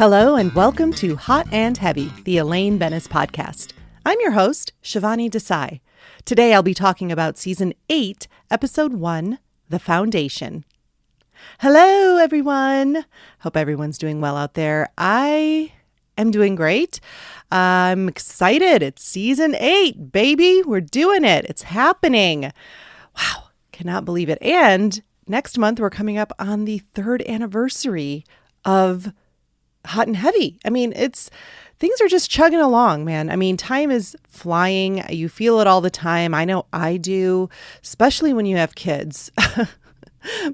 Hello and welcome to Hot and Heavy, the Elaine podcast. I'm your host, Shivani Desai. Today I'll be talking about Season 8, Episode 1, The Foundation. Hello, everyone. Hope everyone's doing well out there. I am doing great. I'm excited. It's Season 8, baby. We're doing it. It's happening. Wow. Cannot believe it. And next month, we're coming up on the 3rd anniversary of Hot and Heavy. I mean, things are just chugging along, man. I mean, time is flying. You feel it all the time. I know I do, especially when you have kids.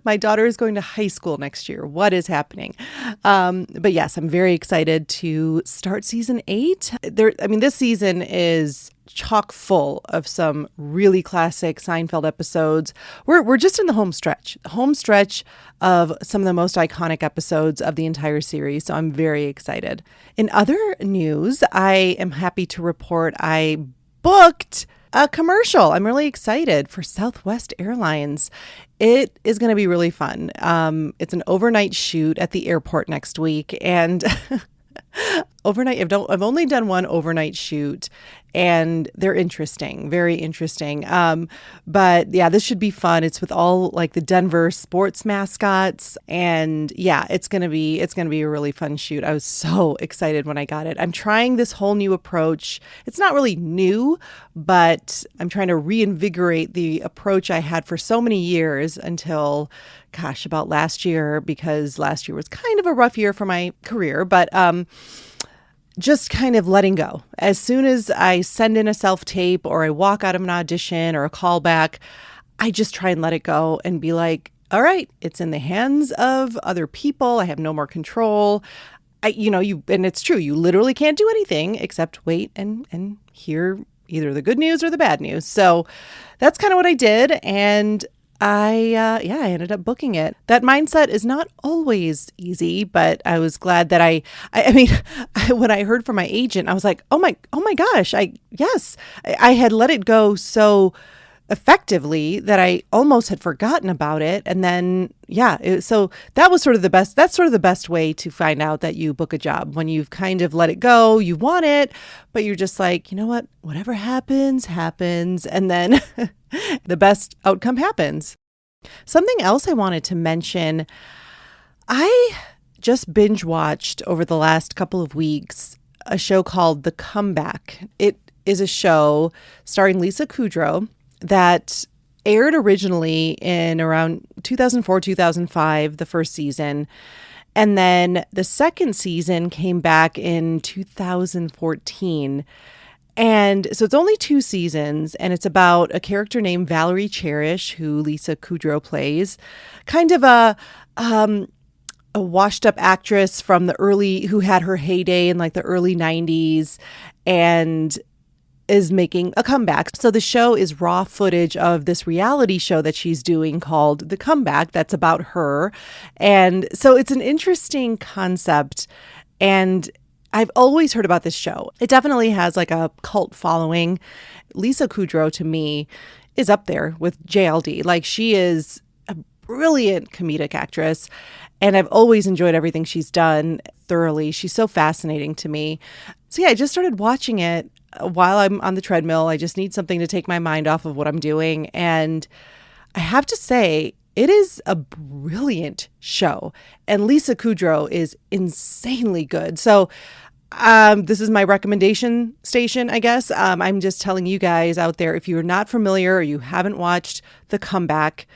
My daughter is going to high school next year. What is happening? But yes, I'm very excited to start Season 8. This season is chock full of some really classic Seinfeld episodes. We're just in the home stretch of some of the most iconic episodes of the entire series. So I'm very excited. In other news, I am happy to report I booked a commercial. I'm really excited for Southwest Airlines. It is going to be really fun. It's an overnight shoot at the airport next week, and overnight. I've only done one overnight shoot, and they're interesting, very interesting. But yeah, this should be fun. It's with all like the Denver sports mascots, and yeah, it's gonna be a really fun shoot. I was so excited when I got it. I'm trying this whole new approach. It's not really new, but I'm trying to reinvigorate the approach I had for so many years until, about last year, because last year was kind of a rough year for my career, but just kind of letting go. As soon as I send in a self-tape or I walk out of an audition or a callback, I just try and let it go and be like, all right, it's in the hands of other people. I have no more control. And it's true. You literally can't do anything except wait and hear either the good news or the bad news. So that's kind of what I did. And I ended up booking it. That mindset is not always easy, but I was glad that when I heard from my agent, I was like, oh my gosh, I had let it go so effectively that I almost had forgotten about it. And then, so that was sort of the best. That's sort of the best way to find out that you book a job, when you've kind of let it go, you want it, but you're just like, you know what, whatever happens. And then the best outcome happens. Something else I wanted to mention, I just binge watched over the last couple of weeks a show called The Comeback. It is a show starring Lisa Kudrow that aired originally in around 2004, 2005, the first season. And then the second season came back in 2014. And so it's only 2 seasons, and it's about a character named Valerie Cherish, who Lisa Kudrow plays, kind of a washed up actress from who had her heyday in like the early 90s and is making a comeback. So the show is raw footage of this reality show that she's doing called The Comeback that's about her. And so it's an interesting concept, and I've always heard about this show. It definitely has like a cult following. Lisa Kudrow, to me, is up there with JLD. Like, she is a brilliant comedic actress, and I've always enjoyed everything she's done thoroughly. She's so fascinating to me. So yeah, I just started watching it while I'm on the treadmill. I just need something to take my mind off of what I'm doing. And I have to say, it is a brilliant show, and Lisa Kudrow is insanely good. So this is my recommendation station, I guess. I'm just telling you guys out there, if you're not familiar or you haven't watched The Comeback,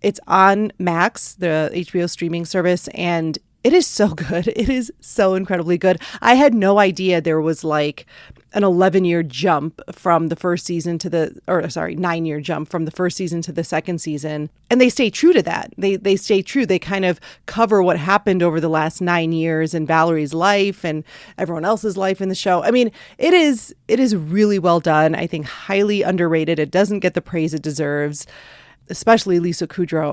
it's on Max, the HBO streaming service, and it is so good. It is so incredibly good. I had no idea there was like an 11-year jump from the first season to 9-year jump from the first season to the second season. And they stay true to that. They stay true. They kind of cover what happened over the last 9 years in Valerie's life and everyone else's life in the show. I mean, it is really well done. I think highly underrated. It doesn't get the praise it deserves, especially Lisa Kudrow.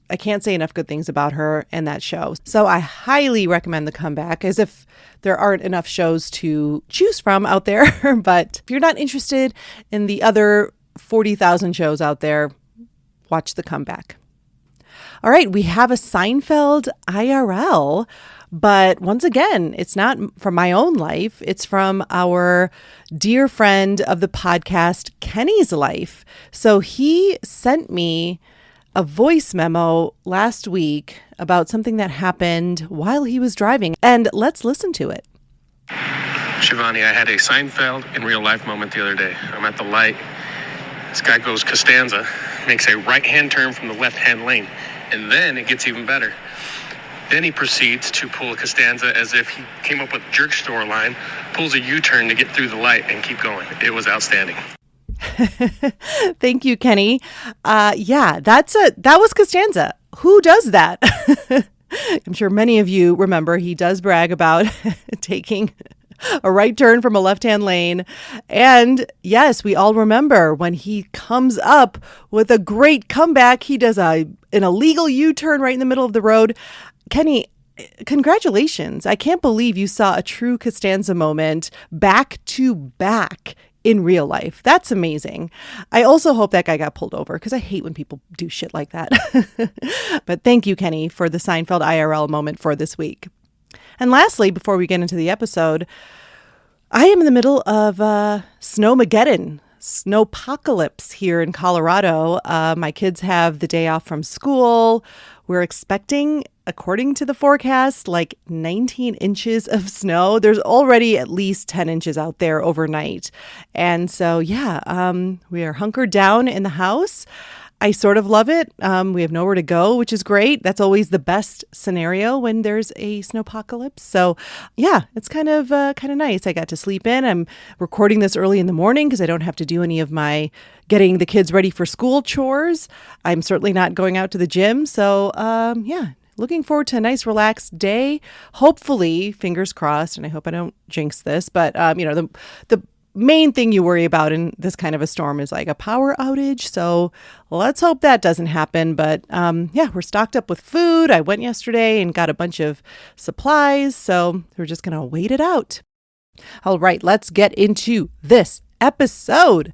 I can't say enough good things about her and that show. So I highly recommend The Comeback, as if there aren't enough shows to choose from out there. But if you're not interested in the other 40,000 shows out there, watch The Comeback. All right, we have a Seinfeld IRL. But once again, it's not from my own life. It's from our dear friend of the podcast, Kenny's life. So he sent me a voice memo last week about something that happened while he was driving. And let's listen to it. Shivani, I had a Seinfeld in real life moment the other day. I'm at the light. This guy goes Costanza, makes a right-hand turn from the left-hand lane. And then it gets even better. Then he proceeds to pull a Costanza as if he came up with a jerk store line, pulls a U-turn to get through the light and keep going. It was outstanding. Thank you, Kenny. That was Costanza. Who does that? I'm sure many of you remember he does brag about taking a right turn from a left-hand lane. And yes, we all remember when he comes up with a great comeback, he does an illegal U-turn right in the middle of the road. Kenny, congratulations. I can't believe you saw a true Costanza moment back to back in real life. That's amazing. I also hope that guy got pulled over because I hate when people do shit like that. But thank you, Kenny, for the Seinfeld IRL moment for this week. And lastly, before we get into the episode, I am in the middle of Snowmageddon, snowpocalypse here in Colorado. My kids have the day off from school. We're expecting, according to the forecast, like 19 inches of snow. There's already at least 10 inches out there overnight. And so, we are hunkered down in the house. I sort of love it. We have nowhere to go, which is great. That's always the best scenario when there's a snowpocalypse. So yeah, it's kind of nice. I got to sleep in. I'm recording this early in the morning because I don't have to do any of my getting the kids ready for school chores. I'm certainly not going out to the gym. So looking forward to a nice relaxed day. Hopefully, fingers crossed, and I hope I don't jinx this, but the main thing you worry about in this kind of a storm is like a power outage. So let's hope that doesn't happen. But we're stocked up with food. I went yesterday and got a bunch of supplies. So we're just going to wait it out. All right, let's get into this episode.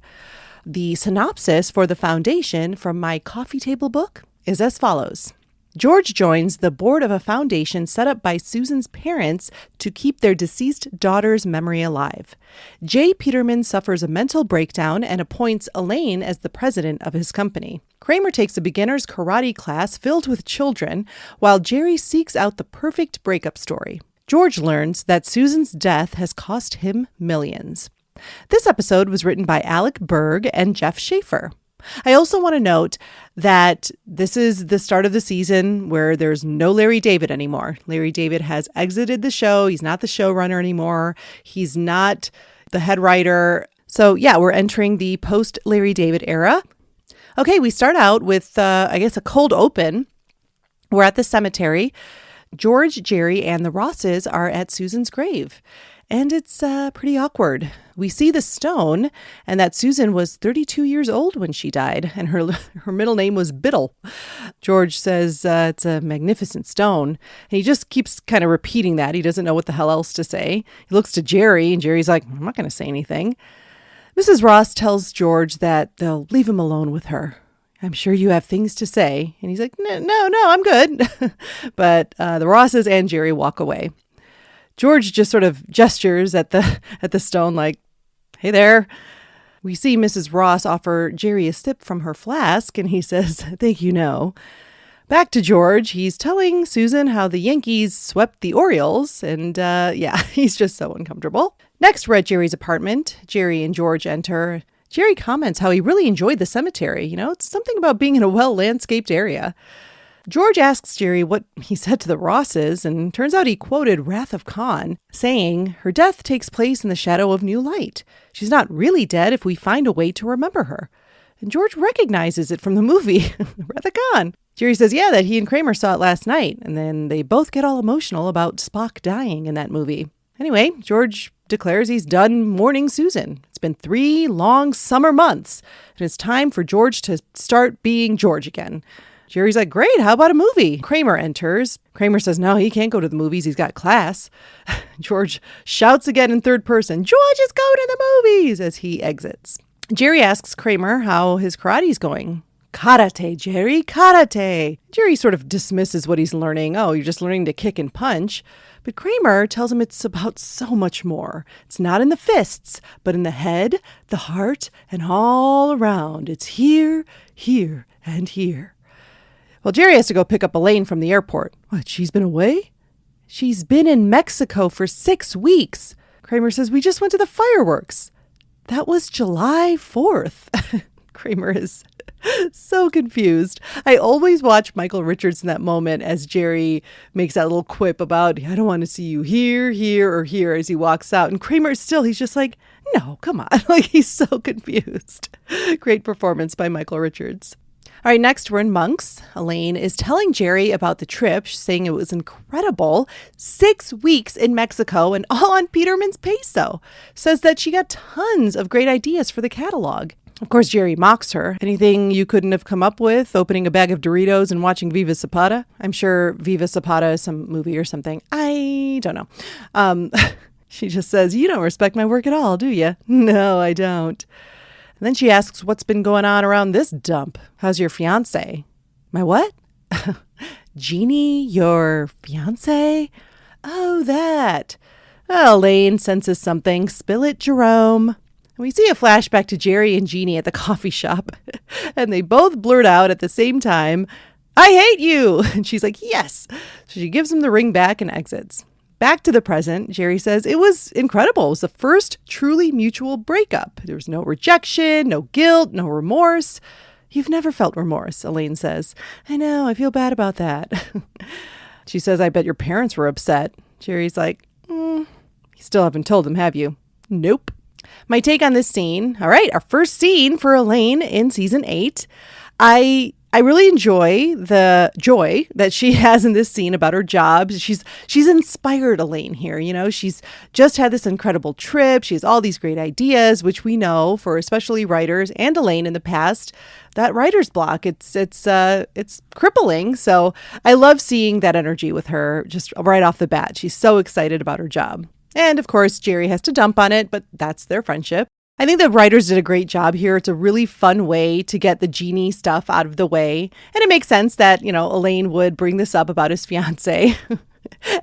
The synopsis for The Foundation from my coffee table book is as follows. George joins the board of a foundation set up by Susan's parents to keep their deceased daughter's memory alive. Jay Peterman suffers a mental breakdown and appoints Elaine as the president of his company. Kramer takes a beginner's karate class filled with children, while Jerry seeks out the perfect breakup story. George learns that Susan's death has cost him millions. This episode was written by Alec Berg and Jeff Schaefer. I also want to note that this is the start of the season where there's no Larry David anymore. Larry David has exited the show. He's not the showrunner anymore. He's not the head writer. So we're entering the post-Larry David era. Okay, we start out with, a cold open. We're at the cemetery. George, Jerry, and the Rosses are at Susan's grave. And it's pretty awkward. We see the stone and that Susan was 32 years old when she died, and her middle name was Biddle. George says it's a magnificent stone, and he just keeps kind of repeating that. He doesn't know what the hell else to say. He looks to Jerry, and Jerry's like, I'm not going to say anything. Mrs. Ross tells George that they'll leave him alone with her. I'm sure you have things to say. And he's like, no, I'm good. But the Rosses and Jerry walk away. George just sort of gestures at the stone like, hey there. We see Mrs. Ross offer Jerry a sip from her flask, and he says, thank you, no. Back to George. He's telling Susan how the Yankees swept the Orioles, and he's just so uncomfortable. Next, we're at Jerry's apartment. Jerry and George enter. Jerry comments how he really enjoyed the cemetery. It's something about being in a well-landscaped area. George asks Jerry what he said to the Rosses, and turns out he quoted Wrath of Khan, saying, her death takes place in the shadow of new light. She's not really dead if we find a way to remember her. And George recognizes it from the movie, Wrath of Khan. Jerry says, that he and Kramer saw it last night, and then they both get all emotional about Spock dying in that movie. Anyway, George declares he's done mourning Susan. It's been 3 long summer months, and it's time for George to start being George again. Jerry's like, great, how about a movie? Kramer enters. Kramer says, no, he can't go to the movies. He's got class. George shouts again in third person, George is going to the movies, as he exits. Jerry asks Kramer how his karate's going. Karate, Jerry, karate. Jerry sort of dismisses what he's learning. Oh, you're just learning to kick and punch. But Kramer tells him it's about so much more. It's not in the fists, but in the head, the heart, and all around. It's here, here, and here. Well, Jerry has to go pick up Elaine from the airport. What, she's been away? She's been in Mexico for 6 weeks. Kramer says, we just went to the fireworks. That was July 4th. Kramer is so confused. I always watch Michael Richards in that moment as Jerry makes that little quip about, I don't want to see you here, here, or here as he walks out. And Kramer still, he's just like, no, come on. Like, he's so confused. Great performance by Michael Richards. All right, next we're in Monks. Elaine is telling Jerry about the trip, saying it was incredible. 6 weeks in Mexico and all on Peterman's peso. Says that she got tons of great ideas for the catalog. Of course, Jerry mocks her. Anything you couldn't have come up with, opening a bag of Doritos and watching Viva Zapata? I'm sure Viva Zapata is some movie or something. I don't know. She just says, you don't respect my work at all, do you? No, I don't. And then she asks what's been going on around this dump. How's your fiance? My what? Jeannie, your fiance? Oh, that. Well, Elaine senses something. Spill it, Jerome. And we see a flashback to Jerry and Jeannie at the coffee shop. And they both blurt out at the same time, I hate you. And she's like, yes. So she gives him the ring back and exits. Back to the present, Jerry says, it was incredible. It was the first truly mutual breakup. There was no rejection, no guilt, no remorse. You've never felt remorse, Elaine says. I know, I feel bad about that. She says, I bet your parents were upset. Jerry's like, you still haven't told them, have you? Nope. My take on this scene. All right, our first scene for Elaine in season 8. I really enjoy the joy that she has in this scene about her job. She's inspired Elaine here. You know, she's just had this incredible trip. She has all these great ideas, which we know for especially writers and Elaine in the past, that writer's block, it's crippling. So I love seeing that energy with her just right off the bat. She's so excited about her job. And of course, Jerry has to dump on it, but that's their friendship. I think the writers did a great job here. It's a really fun way to get the Jeannie stuff out of the way. And it makes sense that, Elaine would bring this up about his fiance.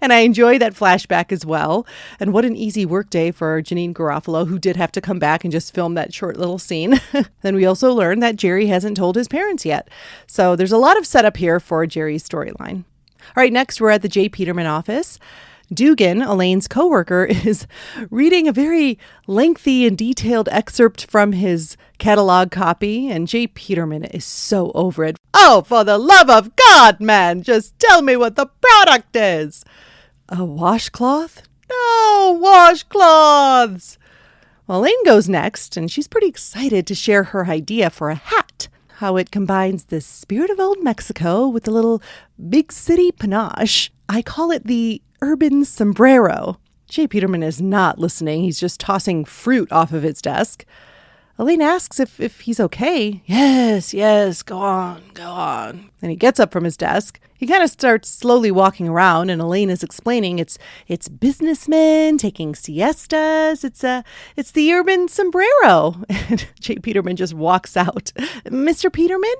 And I enjoy that flashback as well. And what an easy work day for Janeane Garofalo, who did have to come back and just film that short little scene. Then we also learned that Jerry hasn't told his parents yet. So there's a lot of setup here for Jerry's storyline. All right, next we're at the J. Peterman office. Dugan, Elaine's coworker, is reading a very lengthy and detailed excerpt from his catalog copy, and J. Peterman is so over it. Oh, for the love of God, man, just tell me what the product is. A washcloth? No, washcloths. Well, Elaine goes next, and she's pretty excited to share her idea for a hat. How it combines the spirit of old Mexico with a little big city panache. I call it the urban sombrero. J. Peterman is not listening. He's just tossing fruit off of his desk. Elaine asks if he's okay. Yes, go on. And he gets up from his desk. He kind of starts slowly walking around, and Elaine is explaining it's businessmen taking siestas. It's the urban sombrero. And J. Peterman just walks out. Mr. Peterman?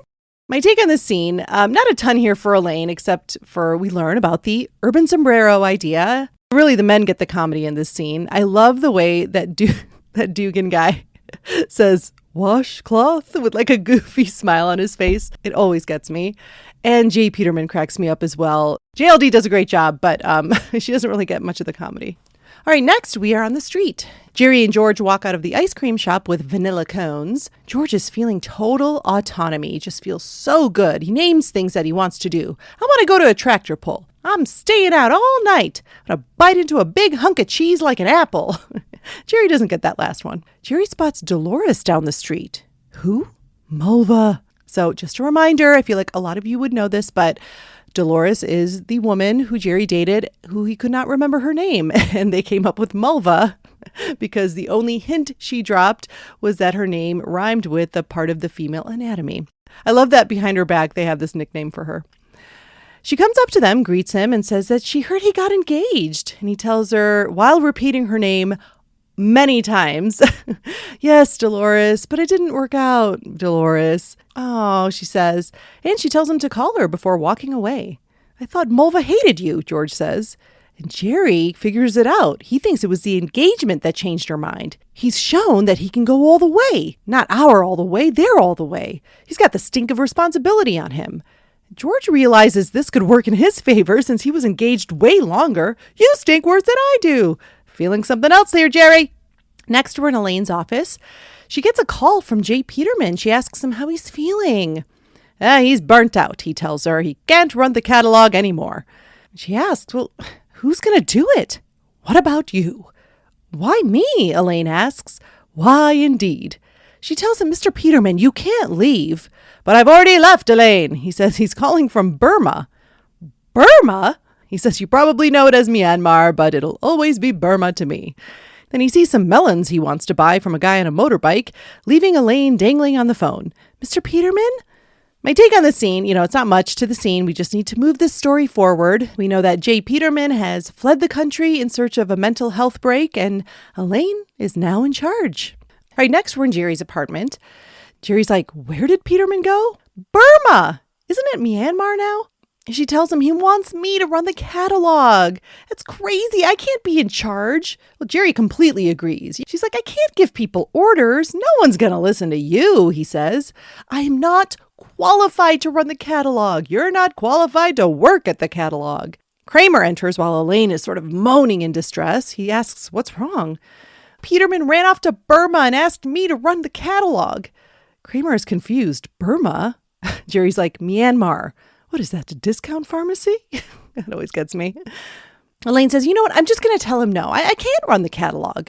My take on this scene, not a ton here for Elaine, except for we learn about the urban sombrero idea. Really, the men get the comedy in this scene. I love the way that Dugan guy says washcloth with like a goofy smile on his face. It always gets me. And J. Peterman cracks me up as well. JLD does a great job, but she doesn't really get much of the comedy. All right, next we are on the street. Jerry and George walk out of the ice cream shop with vanilla cones. George is feeling total autonomy. He just feels so good. He names things that he wants to do. I want to go to a tractor pull. I'm staying out all night. I'm going to bite into a big hunk of cheese like an apple. Jerry doesn't get that last one. Jerry spots Dolores down the street. Who? Mulva. So just a reminder, I feel like a lot of you would know this, but Dolores is the woman who Jerry dated, who he could not remember her name. And they came up with Mulva because the only hint she dropped was that her name rhymed with a part of the female anatomy. I love that behind her back they have this nickname for her. She comes up to them, greets him, and says that she heard he got engaged. And he tells her, while repeating her name many times. Yes, Dolores, but it didn't work out, Dolores. Oh, she says, and she tells him to call her before walking away. I thought Mulva hated you, George says. And Jerry figures it out. He thinks it was the engagement that changed her mind. He's shown that he can go all the way. Not our all the way, their all the way. He's got the stink of responsibility on him. George realizes this could work in his favor since he was engaged way longer. You stink worse than I do. Feeling something else there, Jerry. Next, we're in Elaine's office. She gets a call from J. Peterman. She asks him how he's feeling. He's burnt out, he tells her. He can't run the catalog anymore. She asks, well, who's going to do it? What about you? Why me? Elaine asks. Why indeed? She tells him, Mr. Peterman, you can't leave. But I've already left, Elaine. He says he's calling from Burma. Burma? He says you probably know it as Myanmar, but it'll always be Burma to me. Then he sees some melons he wants to buy from a guy on a motorbike, leaving Elaine dangling on the phone. Mr. Peterman? My take on the scene, it's not much to the scene. We just need to move this story forward. We know that J. Peterman has fled the country in search of a mental health break, and Elaine is now in charge. All right, next we're in Jerry's apartment. Jerry's like, where did Peterman go? Burma! Isn't it Myanmar now? And she tells him he wants me to run the catalog. That's crazy. I can't be in charge. Well, Jerry completely agrees. She's like, I can't give people orders. No one's going to listen to you, he says. I am not qualified to run the catalog. You're not qualified to work at the catalog. Kramer enters while Elaine is sort of moaning in distress. He asks, what's wrong? Peterman ran off to Burma and asked me to run the catalog. Kramer is confused. Burma? Jerry's like, Myanmar. What is that, a discount pharmacy? That always gets me. Elaine says, you know what? I'm just going to tell him no. I can't run the catalog.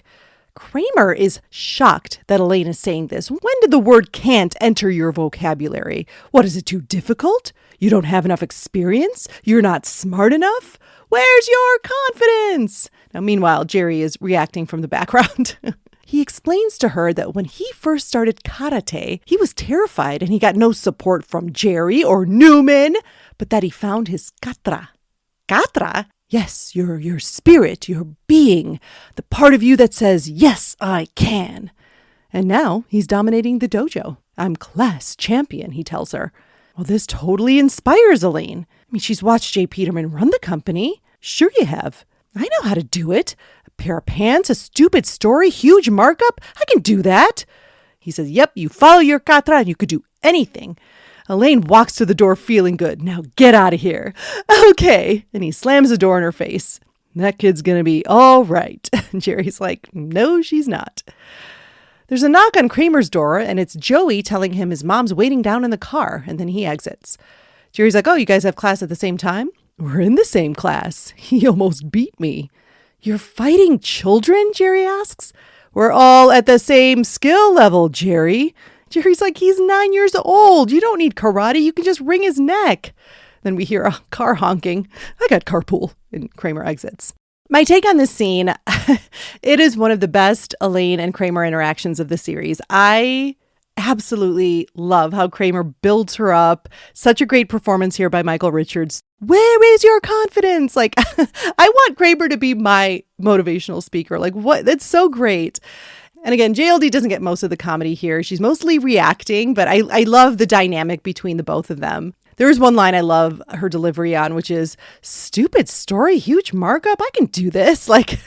Kramer is shocked that Elaine is saying this. When did the word can't enter your vocabulary? What, is it too difficult? You don't have enough experience? You're not smart enough? Where's your confidence? Now, meanwhile, Jerry is reacting from the background. He explains to her that when he first started karate, he was terrified and he got no support from Jerry or Newman, but that he found his katra. Katra? Yes, your spirit, your being, the part of you that says, yes, I can. And now he's dominating the dojo. I'm class champion, he tells her. Well, this totally inspires Elaine. I mean, she's watched J. Peterman run the company. Sure you have. I know how to do it. A pair of pants, a stupid story, huge markup. I can do that. He says, yep, you follow your katra and you could do anything. Elaine walks to the door feeling good. Now get out of here. Okay. And he slams the door in her face. That kid's going to be all right. Jerry's like, no, she's not. There's a knock on Kramer's door, and it's Joey telling him his mom's waiting down in the car, and then he exits. Jerry's like, oh, you guys have class at the same time? We're in the same class. He almost beat me. You're fighting children? Jerry asks. We're all at the same skill level, Jerry. Jerry's like, he's 9 years old. You don't need karate. You can just wring his neck. Then we hear a car honking. I got carpool. And Kramer exits. My take on this scene, it is one of the best Elaine and Kramer interactions of the series. I absolutely love how Kramer builds her up. Such a great performance here by Michael Richards. Where is your confidence? Like, I want Kramer to be my motivational speaker. Like, what? That's so great. And again, JLD doesn't get most of the comedy here. She's mostly reacting, but I love the dynamic between the both of them. There is one line I love her delivery on, which is, stupid story, huge markup. I can do this. Like,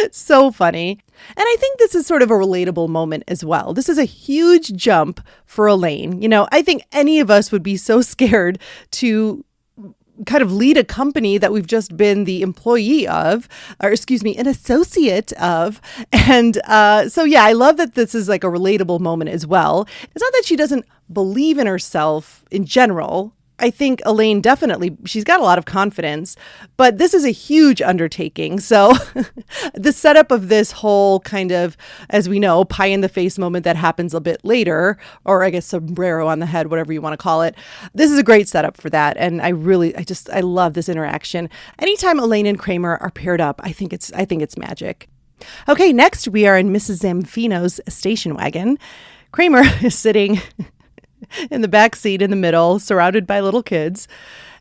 so funny. And I think this is sort of a relatable moment as well. This is a huge jump for Elaine. You know, I think any of us would be so scared to kind of lead a company that we've just been the employee of, or an associate of. And so, yeah, I love that this is like a relatable moment as well. It's not that she doesn't believe in herself in general. I think Elaine definitely, she's got a lot of confidence, but this is a huge undertaking. So the setup of this whole kind of, as we know, pie in the face moment that happens a bit later, or I guess sombrero on the head, whatever you want to call it. This is a great setup for that. And I love this interaction. Anytime Elaine and Kramer are paired up, I think it's magic. Okay, next we are in Mrs. Zamfino's station wagon. Kramer is sitting in the back seat in the middle, surrounded by little kids.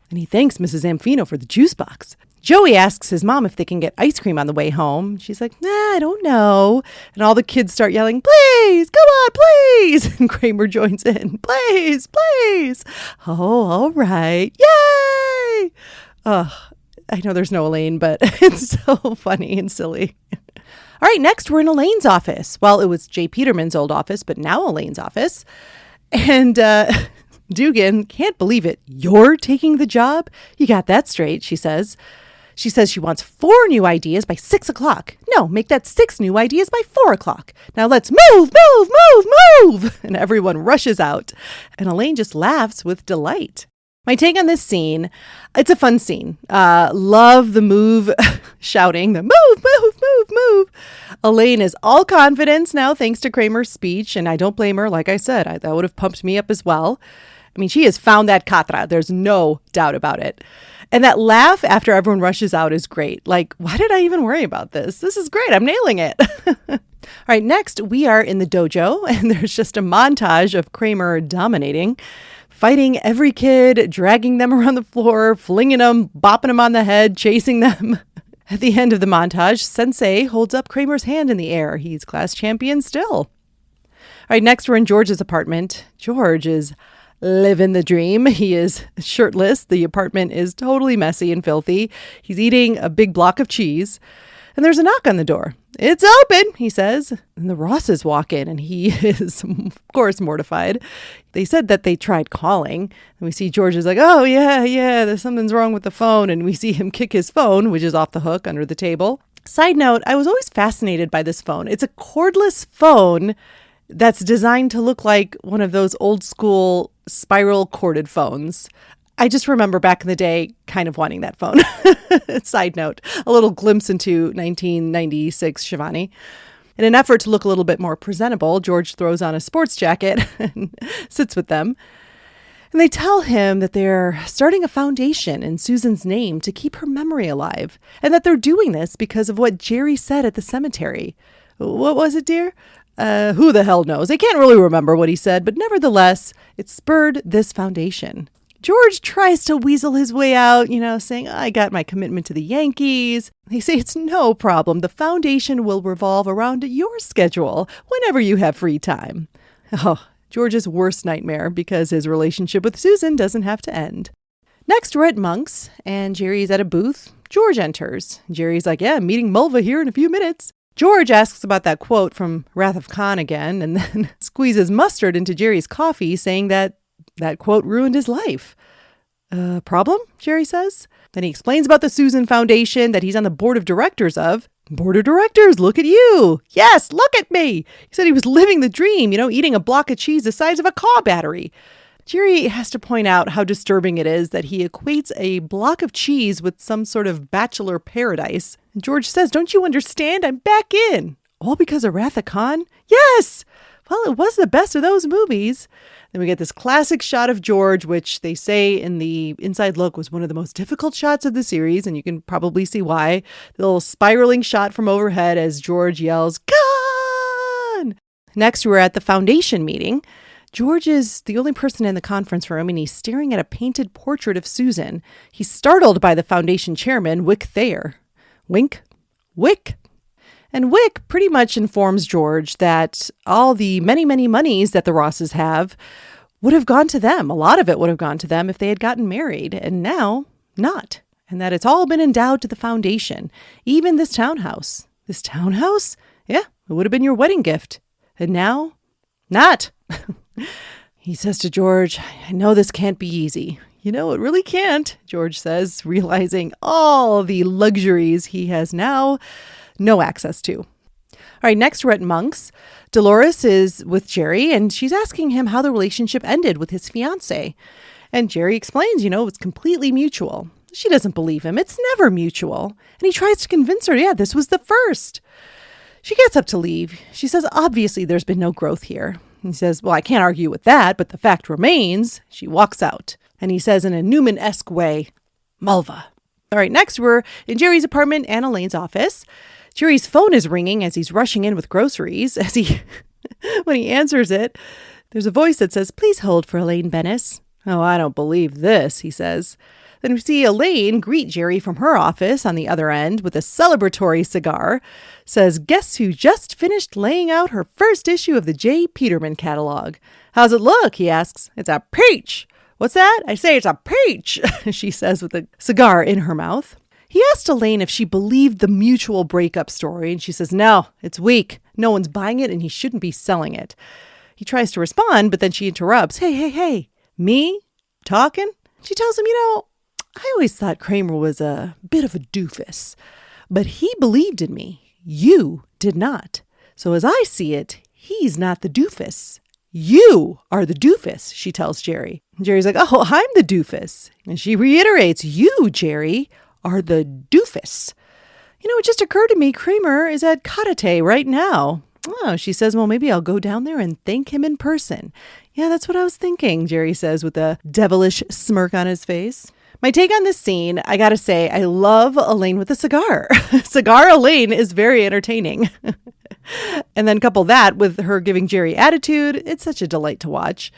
And he thanks Mrs. Zamfino for the juice box. Joey asks his mom if they can get ice cream on the way home. She's like, nah, I don't know. And all the kids start yelling, please, come on, please. And Kramer joins in, please, please. Oh, all right. Yay. I know there's no Elaine, but it's so funny and silly. All right, next we're in Elaine's office. Well, it was Jay Peterman's old office, but now Elaine's office. And Dugan can't believe it. You're taking the job? You got that straight, she says. She says she wants 4 new ideas by 6 o'clock. No, make that 6 new ideas by 4 o'clock. Now let's move. And everyone rushes out. And Elaine just laughs with delight. My take on this scene, it's a fun scene. Love the move, shouting, the move. Elaine is all confidence now thanks to Kramer's speech, and I don't blame her. Like I said, that would have pumped me up as well. I mean, she has found that katra. There's no doubt about it. And that laugh after everyone rushes out is great. Like, why did I even worry about this? This is great. I'm nailing it. All right, next we are in the dojo, and there's just a montage of Kramer dominating, fighting every kid, dragging them around the floor, flinging them, bopping them on the head, chasing them. At the end of the montage, Sensei holds up Kramer's hand in the air. He's class champion still. All right, next we're in George's apartment. George is living the dream. He is shirtless. The apartment is totally messy and filthy. He's eating a big block of cheese. And there's a knock on the door. It's open, he says. And the Rosses walk in, and he is, of course, mortified. They said that they tried calling. And we see George is like, oh, yeah, there's something's wrong with the phone. And we see him kick his phone, which is off the hook under the table. Side note, I was always fascinated by this phone. It's a cordless phone that's designed to look like one of those old school spiral corded phones. I just remember back in the day kind of wanting that phone. Side note, a little glimpse into 1996 Shivani. In an effort to look a little bit more presentable, George throws on a sports jacket and sits with them. And they tell him that they're starting a foundation in Susan's name to keep her memory alive, and that they're doing this because of what Jerry said at the cemetery. What was it, dear? Who the hell knows? I can't really remember what he said, but nevertheless, it spurred this foundation. George tries to weasel his way out, saying, I got my commitment to the Yankees. They say it's no problem. The foundation will revolve around your schedule whenever you have free time. Oh, George's worst nightmare because his relationship with Susan doesn't have to end. Next, we're at Monk's, and Jerry's at a booth. George enters. Jerry's like, yeah, meeting Mulva here in a few minutes. George asks about that quote from Wrath of Khan again, and then squeezes mustard into Jerry's coffee, saying that quote ruined his life. Problem? Jerry says. Then he explains about the Susan Foundation that he's on the board of directors of. Board of directors, look at you. Yes, look at me. He said he was living the dream, eating a block of cheese the size of a car battery. Jerry has to point out how disturbing it is that he equates a block of cheese with some sort of bachelor paradise. And George says, don't you understand? I'm back in. All because of Wrath of Khan? Yes! Well, it was the best of those movies. Then we get this classic shot of George, which they say in the inside look was one of the most difficult shots of the series, and you can probably see why. The little spiraling shot from overhead as George yells, Khan! Next, we're at the foundation meeting. George is the only person in the conference room, and he's staring at a painted portrait of Susan. He's startled by the foundation chairman, Wick Thayer. Wick. And Wick pretty much informs George that all the many, many monies that the Rosses have would have gone to them. A lot of it would have gone to them if they had gotten married, and now not. And that it's all been endowed to the foundation. Even this townhouse. This townhouse? Yeah, it would have been your wedding gift. And now, not. He says to George, I know this can't be easy. It really can't, George says, realizing all the luxuries he has now no access to. All right, next we're at Monk's. Dolores is with Jerry, and she's asking him how the relationship ended with his fiancée. And Jerry explains, it's completely mutual. She doesn't believe him. It's never mutual. And he tries to convince her, yeah, this was the first. She gets up to leave. She says, obviously, there's been no growth here. He says, well, I can't argue with that, but the fact remains. She walks out. And he says in a Newman-esque way, Mulva. All right, next we're in Jerry's apartment and Elaine's office. Jerry's phone is ringing as he's rushing in with groceries. When he answers it, there's a voice that says, please hold for Elaine Bennis. Oh, I don't believe this, he says. Then we see Elaine greet Jerry from her office on the other end with a celebratory cigar. Says, guess who just finished laying out her first issue of the J. Peterman catalog? How's it look? He asks. It's a peach. What's that? I say it's a peach, she says with a cigar in her mouth. He asked Elaine if she believed the mutual breakup story, and she says, no, it's weak. No one's buying it, and he shouldn't be selling it. He tries to respond, but then she interrupts. Hey, me? Talking? She tells him, I always thought Kramer was a bit of a doofus, but he believed in me. You did not. So as I see it, he's not the doofus. You are the doofus, she tells Jerry. Jerry's like, oh, I'm the doofus. And she reiterates, you, Jerry, are the doofus. It just occurred to me Kramer is at karate right now. Oh, she says, well, maybe I'll go down there and thank him in person. Yeah, that's what I was thinking, Jerry says with a devilish smirk on his face. My take on this scene, I gotta say, I love Elaine with a cigar. Cigar Elaine is very entertaining. And then couple that with her giving Jerry attitude, it's such a delight to watch.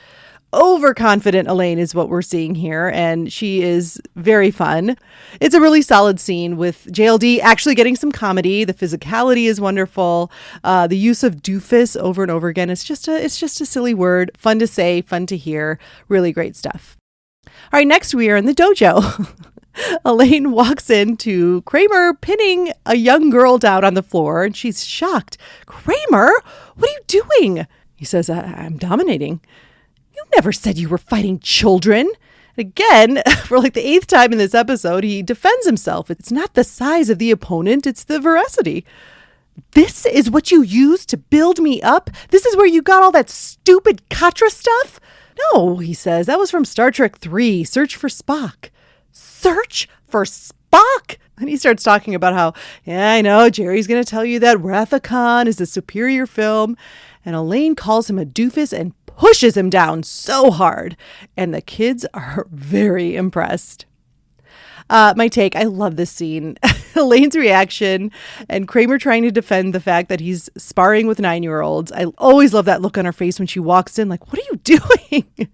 Overconfident Elaine is what we're seeing here, and she is very fun. It's a really solid scene with JLD actually getting some comedy. The physicality is wonderful. The use of doofus over and over again. It's just a silly word. Fun to say, fun to hear. Really great stuff. All right, next we are in the dojo. Elaine walks into Kramer pinning a young girl down on the floor, and she's shocked. Kramer, what are you doing? He says, I'm dominating. You never said you were fighting children. Again, for like the 8th time in this episode, he defends himself. It's not the size of the opponent, it's the veracity. This is what you used to build me up? This is where you got all that stupid Katra stuff? No, he says, that was from Star Trek 3, Search for Spock. Search for Spock? And he starts talking about how, yeah, I know, Jerry's going to tell you that Wrath of Khan is a superior film. And Elaine calls him a doofus and pushes him down so hard. And the kids are very impressed. My take, I love this scene. Elaine's reaction and Kramer trying to defend the fact that he's sparring with 9-year-olds. I always love that look on her face when she walks in, like, what are you doing?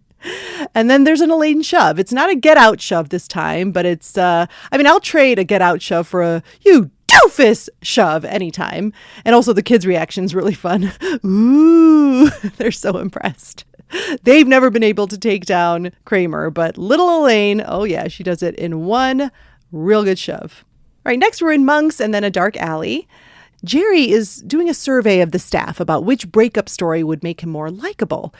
And then there's an Elaine shove. It's not a get out shove this time, but it's, I'll trade a get out shove for a you doofus shove anytime. And also the kids' reaction is really fun. Ooh, they're so impressed. They've never been able to take down Kramer, but little Elaine, oh yeah, she does it in one real good shove. All right, next we're in Monks and then a dark alley. Jerry is doing a survey of the staff about which breakup story would make him more likable.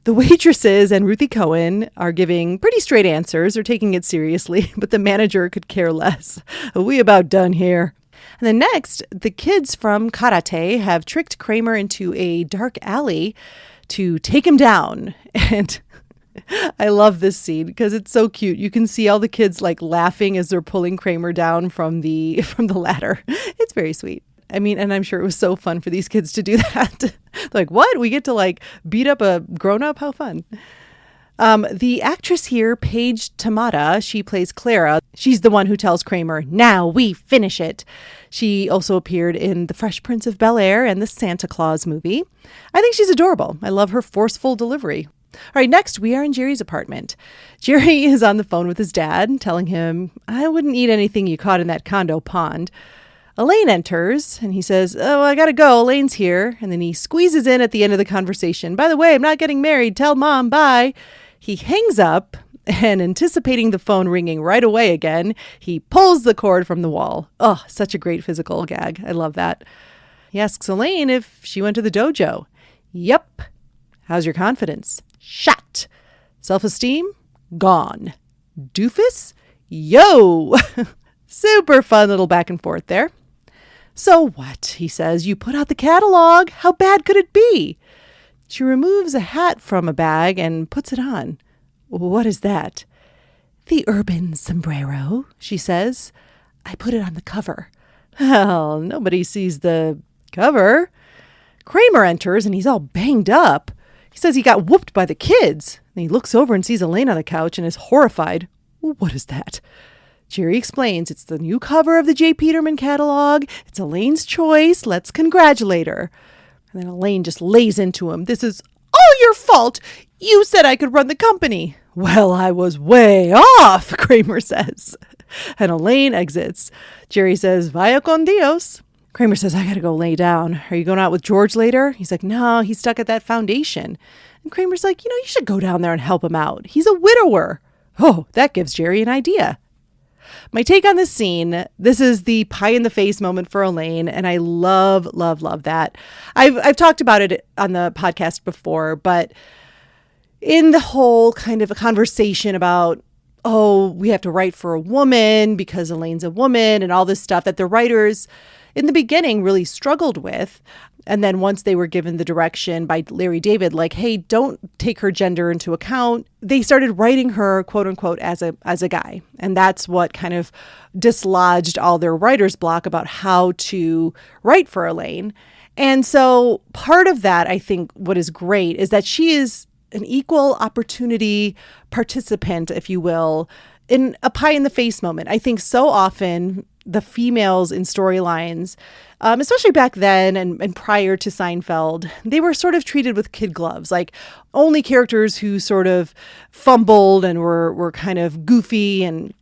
The waitresses and Ruthie Cohen are giving pretty straight answers or taking it seriously, but the manager could care less. We about done here. And then next, the kids from karate have tricked Kramer into a dark alley to take him down. And I love this scene because it's so cute. You can see all the kids like laughing as they're pulling Kramer down from the ladder. It's very sweet. I mean, and I'm sure it was so fun for these kids to do that. Like, what? We get to like beat up a grown-up? How fun. The actress here, Paige Tamada, she plays Clara. She's the one who tells Kramer, now we finish it. She also appeared in The Fresh Prince of Bel-Air and the Santa Claus movie. I think she's adorable. I love her forceful delivery. All right, next we are in Jerry's apartment. Jerry is on the phone with his dad, telling him, I wouldn't eat anything you caught in that condo pond. Elaine enters and he says, oh, I gotta go. Elaine's here. And then he squeezes in at the end of the conversation. By the way, I'm not getting married. Tell mom, bye. He hangs up and anticipating the phone ringing right away again, he pulls the cord from the wall. Oh, such a great physical gag. I love that. He asks Elaine if she went to the dojo. Yep. How's your confidence? Shot. Self-esteem? Gone. Doofus? Yo. Super fun little back and forth there. So what? He says, you put out the catalog. How bad could it be? She removes a hat from a bag and puts it on. What is that? The urban sombrero, she says. I put it on the cover. Well, nobody sees the cover. Kramer enters and he's all banged up. He says he got whooped by the kids. And he looks over and sees Elaine on the couch and is horrified. What is that? Jerry explains it's the new cover of the J. Peterman catalog. It's Elaine's choice. Let's congratulate her. And then Elaine just lays into him. This is all your fault. You said I could run the company. Well, I was way off, Kramer says. And Elaine exits. Jerry says, Vaya con Dios. Kramer says, I gotta go lay down. Are you going out with George later? He's like, no, he's stuck at that foundation. And Kramer's like, you should go down there and help him out. He's a widower. Oh, that gives Jerry an idea. My take on this scene, this is the pie in the face moment for Elaine, and I love, love, love that. I've talked about it on the podcast before, but in the whole kind of a conversation about, oh, we have to write for a woman because Elaine's a woman and all this stuff that the writers in the beginning really struggled with. And then once they were given the direction by Larry David, like, hey, don't take her gender into account, they started writing her, quote unquote, as a guy. And that's what kind of dislodged all their writer's block about how to write for Elaine. And so part of that, I think what is great is that she is an equal opportunity participant, if you will, in a pie in the face moment. I think so often the females in storylines, especially back then and prior to Seinfeld, they were sort of treated with kid gloves, like only characters who sort of fumbled and were kind of goofy and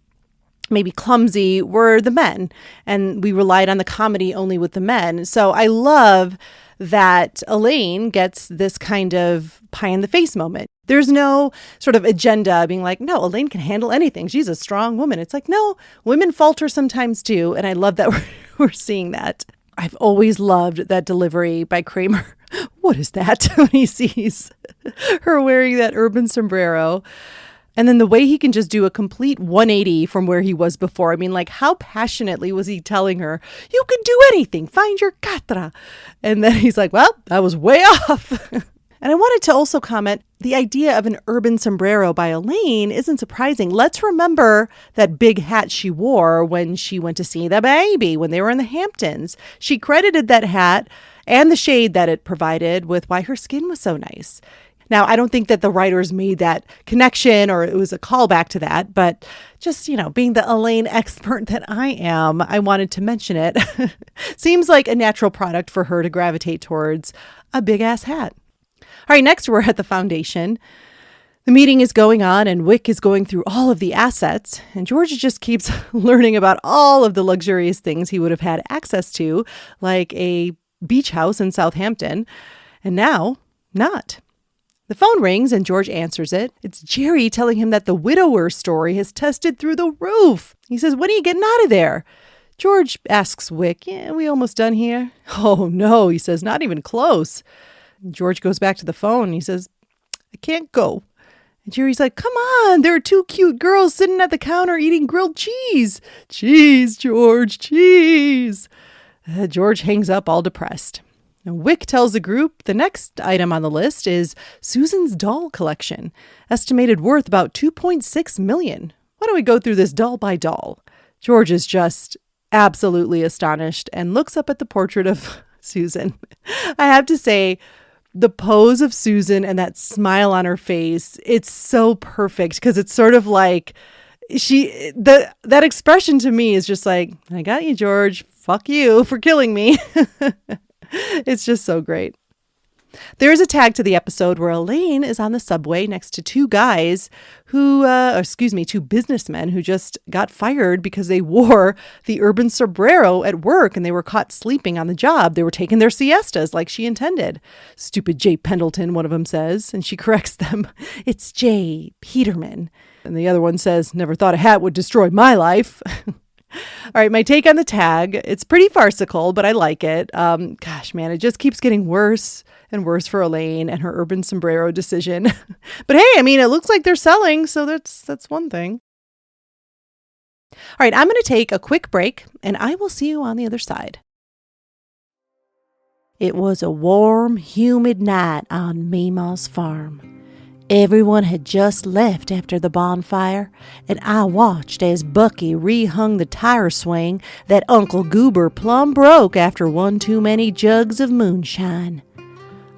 maybe clumsy were the men. And we relied on the comedy only with the men. So I love that Elaine gets this kind of pie in the face moment. There's no sort of agenda being like, no, Elaine can handle anything. She's a strong woman. It's like, no, women falter sometimes too. And I love that we're seeing that. I've always loved that delivery by Kramer. What is that? When he sees her wearing that urban sombrero. And then the way he can just do a complete 180 from where he was before. I mean, like, how passionately was he telling her, you can do anything, find your catra. And then he's like, well, I was way off. And I wanted to also comment, the idea of an urban sombrero by Elaine isn't surprising. Let's remember that big hat she wore when she went to see the baby, when they were in the Hamptons. She credited that hat and the shade that it provided with why her skin was so nice. Now, I don't think that the writers made that connection or it was a callback to that, but just, being the Elaine expert that I am, I wanted to mention it. Seems like a natural product for her to gravitate towards a big ass hat. All right, next we're at the foundation. The meeting is going on and Wick is going through all of the assets and George just keeps learning about all of the luxurious things he would have had access to, like a beach house in Southampton, and now not. The phone rings and George answers it. It's Jerry telling him that the widower story has tested through the roof. He says, when are you getting out of there? George asks Wick, yeah, we almost done here? Oh no, he says, not even close. George goes back to the phone. He says, I can't go. And Jerry's like, come on, there are two cute girls sitting at the counter eating grilled cheese. Cheese, George, cheese. George hangs up all depressed. Now, Wick tells the group the next item on the list is Susan's doll collection, estimated worth about $2.6 million. Why don't we go through this doll by doll? George is just absolutely astonished and looks up at the portrait of Susan. I have to say, the pose of Susan and that smile on her face, it's so perfect because it's sort of like that expression to me is just like, I got you, George. Fuck you for killing me. It's just so great. There's a tag to the episode where Elaine is on the subway next to two guys two businessmen who just got fired because they wore the urban sombrero at work and they were caught sleeping on the job. They were taking their siestas like she intended. Stupid Jay Pendleton, one of them says, and she corrects them. It's Jay Peterman. And the other one says, never thought a hat would destroy my life. All right, my take on the tag, it's pretty farcical, but I like it. Gosh, man, it just keeps getting worse and worse for Elaine and her urban sombrero decision. But hey, I mean, it looks like they're selling, so that's one thing. All right, I'm going to take a quick break, and I will see you on the other side. It was a warm, humid night on Mima's farm. Everyone had just left after the bonfire, and I watched as Bucky rehung the tire swing that Uncle Goober plumb broke after one too many jugs of moonshine.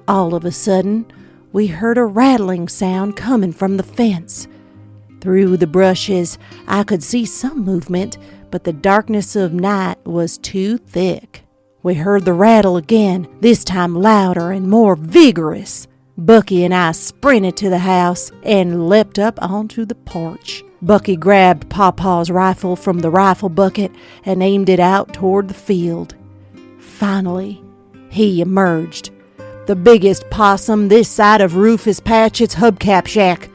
All of a sudden, we heard a rattling sound coming from the fence. Through the brushes, I could see some movement, but the darkness of night was too thick. We heard the rattle again, this time louder and more vigorous. Bucky and I sprinted to the house and leapt up onto the porch. Bucky grabbed Pawpaw's rifle from the rifle bucket and aimed it out toward the field. Finally, he emerged. The biggest possum this side of Rufus Patchett's hubcap shack.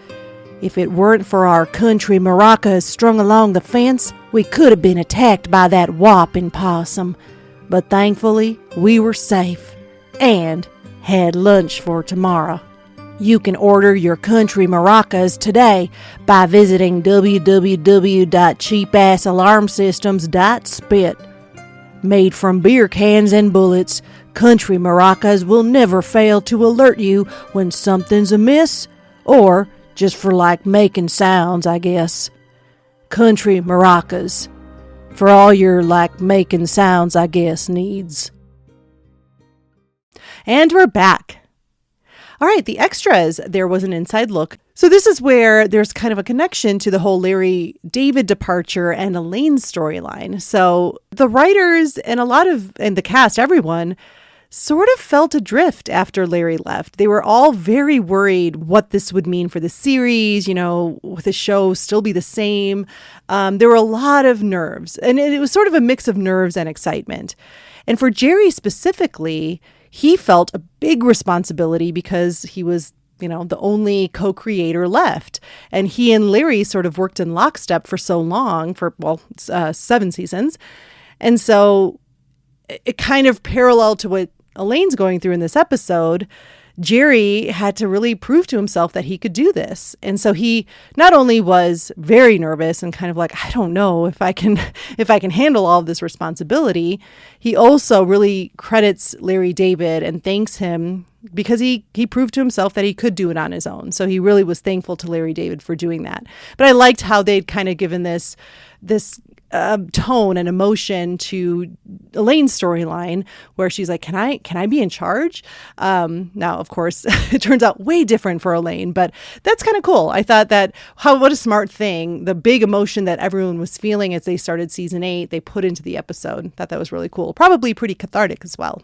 If it weren't for our country maracas strung along the fence, we could have been attacked by that whopping possum. But thankfully, we were safe and had lunch for tomorrow. You can order your country maracas today by visiting www.cheapassalarmsystems.spit. Made from beer cans and bullets, country maracas will never fail to alert you when something's amiss, or just for making sounds, I guess. Country maracas. For all your making sounds, I guess, needs. And we're back. All right, the extras, there was an inside look. So this is where there's kind of a connection to the whole Larry David departure and Elaine's storyline. So the writers and the cast, everyone, sort of felt adrift after Larry left. They were all very worried what this would mean for the series, would the show still be the same? There were a lot of nerves, and it was sort of a mix of nerves and excitement. And for Jerry specifically, he felt a big responsibility because he was, the only co-creator left. And he and Larry sort of worked in lockstep for so long, for 7 seasons. And so it kind of paralleled to what Elaine's going through in this episode. Jerry had to really prove to himself that he could do this. And so he not only was very nervous and kind of I don't know if I can handle all of this responsibility, he also really credits Larry David and thanks him because he proved to himself that he could do it on his own. So he really was thankful to Larry David for doing that. But I liked how they'd kind of given this tone and emotion to Elaine's storyline, where she's like, can I be in charge? Now, of course, it turns out way different for Elaine, but that's kind of cool. I thought what a smart thing. The big emotion that everyone was feeling as they started season 8, they put into the episode. Thought that was really cool. Probably pretty cathartic as well.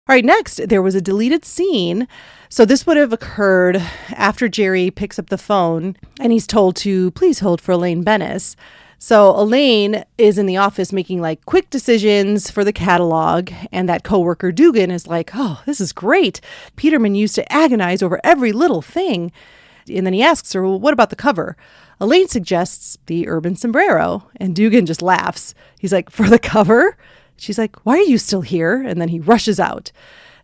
All right, next, there was a deleted scene. So this would have occurred after Jerry picks up the phone and he's told to please hold for Elaine Bennis. So Elaine is in the office making quick decisions for the catalog, and that coworker Dugan is like, oh, this is great. Peterman used to agonize over every little thing. And then he asks her, well, what about the cover? Elaine suggests the urban sombrero, and Dugan just laughs. He's like, for the cover? She's like, why are you still here? And then he rushes out.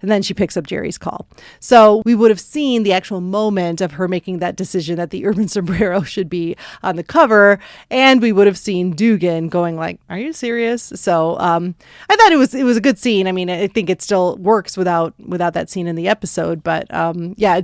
And then she picks up Jerry's call. So we would have seen the actual moment of her making that decision that the urban sombrero should be on the cover. And we would have seen Dugan going are you serious? So I thought it was a good scene. I mean, I think it still works without that scene in the episode. But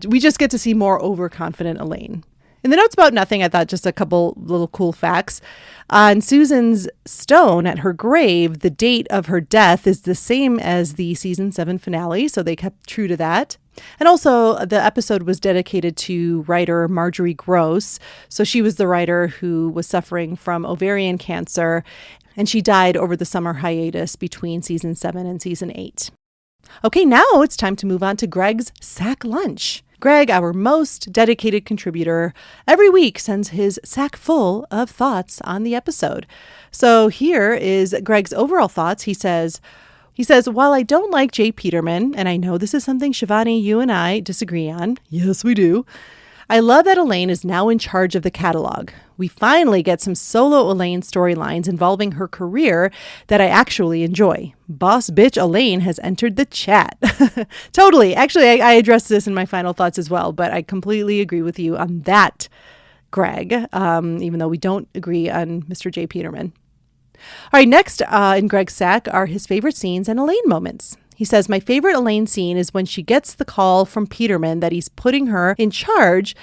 we just get to see more overconfident Elaine. In the notes about nothing, I thought just a couple little cool facts. On Susan's stone at her grave, the date of her death is the same as the season 7 finale, so they kept true to that. And also, the episode was dedicated to writer Marjorie Gross. So she was the writer who was suffering from ovarian cancer, and she died over the summer hiatus between season 7 and season 8. Okay, now it's time to move on to Greg's Sack Lunch. Greg, our most dedicated contributor, every week sends his sack full of thoughts on the episode. So here is Greg's overall thoughts. He says, while I don't like J. Peterman, and I know this is something Shivani, you and I disagree on. Yes, we do. I love that Elaine is now in charge of the catalog. We finally get some solo Elaine storylines involving her career that I actually enjoy. Boss bitch Elaine has entered the chat. Totally. Actually, I addressed this in my final thoughts as well, but I completely agree with you on that, Greg, even though we don't agree on Mr. J. Peterman. All right, next in Greg's sack are his favorite scenes and Elaine moments. He says, my favorite Elaine scene is when she gets the call from Peterman that he's putting her in charge,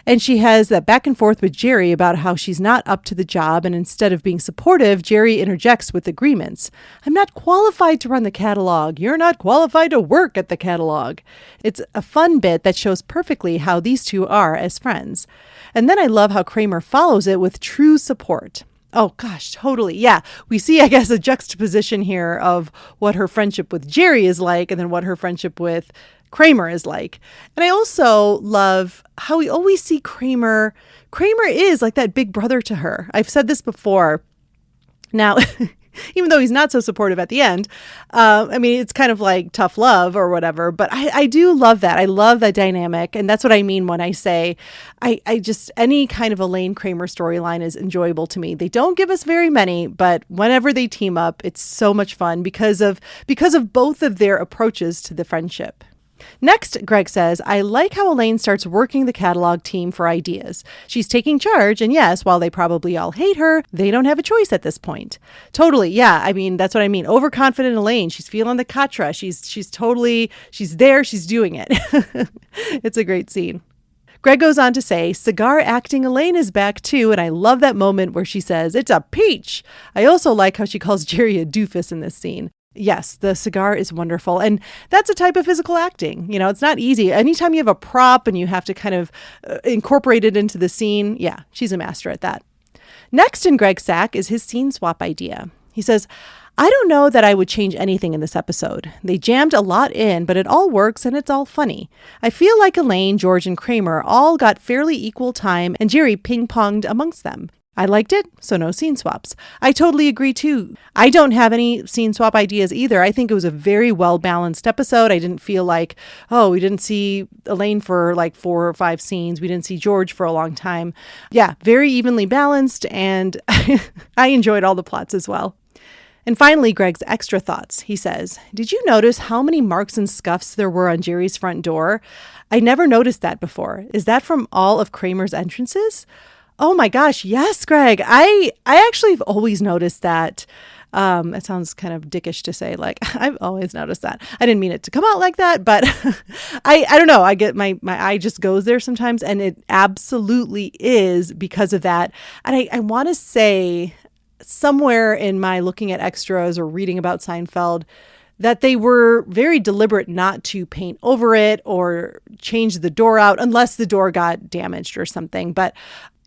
and she has that back and forth with Jerry about how she's not up to the job, and instead of being supportive, Jerry interjects with agreements. I'm not qualified to run the catalog. You're not qualified to work at the catalog. It's a fun bit that shows perfectly how these two are as friends. And then I love how Kramer follows it with true support. Oh, gosh, totally. Yeah. We see, I guess, a juxtaposition here of what her friendship with Jerry is like and then what her friendship with Kramer is like. And I also love how we always see Kramer. Kramer is like that big brother to her. I've said this before. Now, even though he's not so supportive at the end, I mean, it's kind of like tough love or whatever. But I do love that. I love that dynamic. And that's what I mean when I say I just, any kind of Elaine Kramer storyline is enjoyable to me. They don't give us very many, but whenever they team up, it's so much fun because of both of their approaches to the friendship. Next, Greg says, I like how Elaine starts working the catalog team for ideas. She's taking charge, and yes, while they probably all hate her, they don't have a choice at this point. Totally, yeah, I mean, that's what I mean. Overconfident Elaine, she's feeling the katra. She's there, she's doing it. It's a great scene. Greg goes on to say, cigar acting Elaine is back too, and I love that moment where she says, it's a peach. I also like how she calls Jerry a doofus in this scene. Yes, the cigar is wonderful. And that's a type of physical acting. You know, it's not easy. Anytime you have a prop and you have to kind of incorporate it into the scene, yeah, she's a master at that. Next in Greg's sack is his scene swap idea. He says, I don't know that I would change anything in this episode. They jammed a lot in, but it all works and it's all funny. I feel like Elaine, George, and Kramer all got fairly equal time and Jerry ping-ponged amongst them. I liked it, so no scene swaps. I totally agree too. I don't have any scene swap ideas either. I think it was a very well-balanced episode. I didn't feel like, oh, we didn't see Elaine for like 4 or 5 scenes. We didn't see George for a long time. Yeah, very evenly balanced, and I enjoyed all the plots as well. And finally, Greg's extra thoughts. He says, did you notice how many marks and scuffs there were on Jerry's front door? I never noticed that before. Is that from all of Kramer's entrances? Oh my gosh, yes, Greg. I actually have always noticed that. It sounds kind of dickish to say, like, I've always noticed that. I didn't mean it to come out like that, but I don't know. I get my eye just goes there sometimes, and it absolutely is because of that. And I want to say somewhere in my looking at extras or reading about Seinfeld that they were very deliberate not to paint over it or change the door out unless the door got damaged or something. But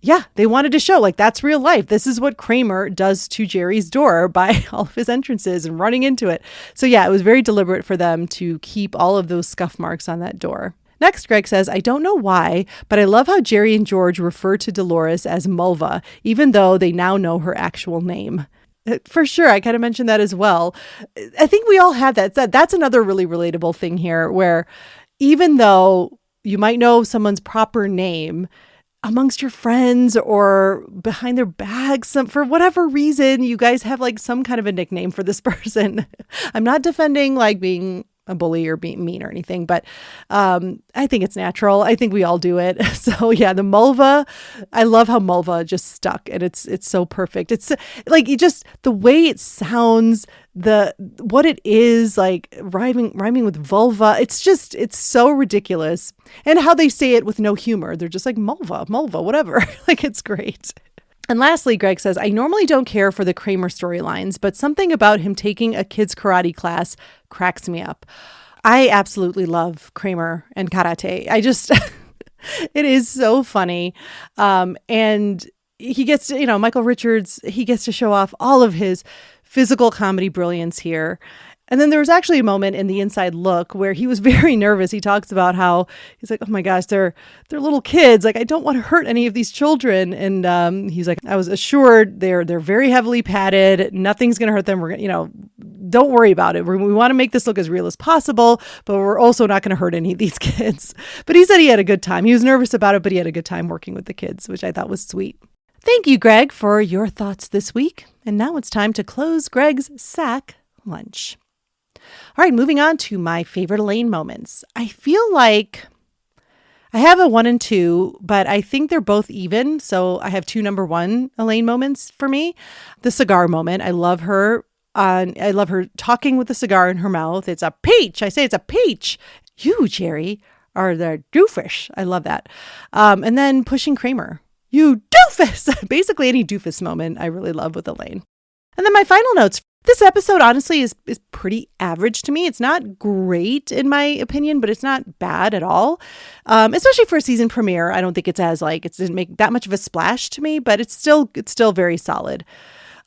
yeah, they wanted to show like that's real life. This is what Kramer does to Jerry's door by all of his entrances and running into it. So yeah, it was very deliberate for them to keep all of those scuff marks on that door. Next, Greg says, I don't know why, but I love how Jerry and George refer to Dolores as Mulva, even though they now know her actual name. For sure. I kind of mentioned that as well. I think we all have that. That's another really relatable thing here where even though you might know someone's proper name, amongst your friends or behind their backs, for whatever reason, you guys have like some kind of a nickname for this person. I'm not defending like being a bully or being mean or anything, but I think it's natural. I think we all do it. So yeah, the Mulva, I love how Mulva just stuck and it's so perfect. It's like it just the way it sounds, what it is like rhyming with vulva. It's so ridiculous. And how they say it with no humor. They're just like Mulva, whatever. Like it's great. And lastly, Greg says, I normally don't care for the Kramer storylines, but something about him taking a kid's karate class cracks me up. I absolutely love Kramer and karate. I just, it is so funny. And he gets to, Michael Richards, he gets to show off all of his physical comedy brilliance here. And then there was actually a moment in the Inside Look where he was very nervous. He talks about how he's like, oh my gosh, they're little kids. Like, I don't want to hurt any of these children. And he's like, I was assured they're very heavily padded. Nothing's going to hurt them. We're don't worry about it. We want to make this look as real as possible, but we're also not going to hurt any of these kids. But he said he had a good time. He was nervous about it, but he had a good time working with the kids, which I thought was sweet. Thank you, Greg, for your thoughts this week. And now it's time to close Greg's sack lunch. All right, moving on to my favorite Elaine moments. I feel like I have a 1 and 2, but I think they're both even. So I have 2 number 1 Elaine moments for me. The cigar moment. I love her. I love her talking with the cigar in her mouth. It's a peach. I say it's a peach. You, Jerry, are the doofus. I love that. And then pushing Kramer. You doofus. Basically any doofus moment I really love with Elaine. And then my final notes. This episode, honestly, is pretty average to me. It's not great, in my opinion, but it's not bad at all. Especially for a season premiere. I don't think it's as it didn't make that much of a splash to me, but it's still very solid.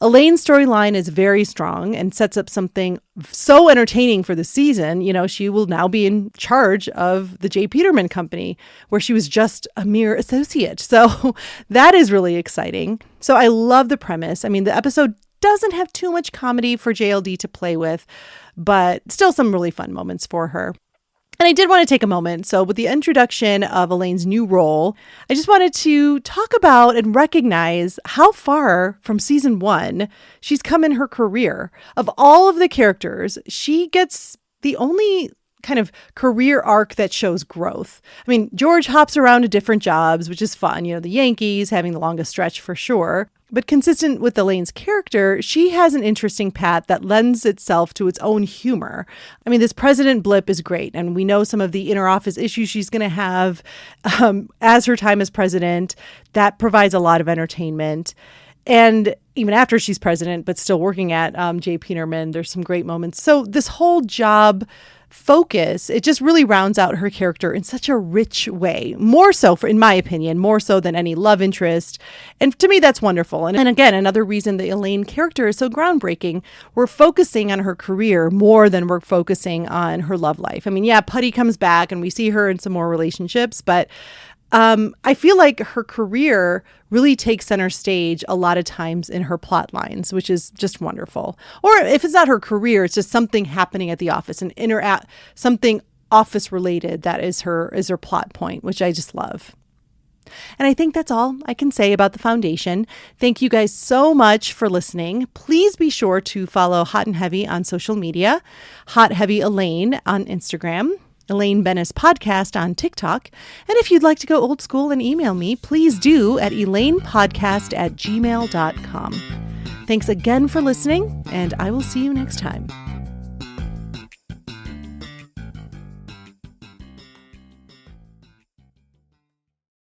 Elaine's storyline is very strong and sets up something so entertaining for the season. You know, she will now be in charge of the J. Peterman company, where she was just a mere associate. So that is really exciting. So I love the premise. I mean, the episode doesn't have too much comedy for JLD to play with, but still some really fun moments for her. And I did want to take a moment. So with the introduction of Elaine's new role, I just wanted to talk about and recognize how far from season 1 she's come in her career. Of all of the characters, she gets the only kind of career arc that shows growth. I mean, George hops around to different jobs, which is fun. You know, the Yankees having the longest stretch for sure. But consistent with Elaine's character, she has an interesting path that lends itself to its own humor. I mean, this president blip is great, and we know some of the inner office issues she's going to have as her time as president. That provides a lot of entertainment. And even after she's president, but still working at J. Peterman, there's some great moments. So this whole job focus, it just really rounds out her character in such a rich way. More so, in my opinion, more so than any love interest. And to me, that's wonderful. And again, another reason the Elaine character is so groundbreaking. We're focusing on her career more than we're focusing on her love life. I mean, yeah, Putty comes back and we see her in some more relationships, but I feel like her career really takes center stage a lot of times in her plot lines, which is just wonderful. Or if it's not her career, it's just something happening at the office, something office related that is her plot point, which I just love. And I think that's all I can say about the Foundation. Thank you guys so much for listening. Please be sure to follow Hot and Heavy on social media, Hot Heavy Elaine on Instagram, Elaine Benes Podcast on TikTok. And if you'd like to go old school and email me, please do at elainepodcast@gmail.com. Thanks again for listening, and I will see you next time.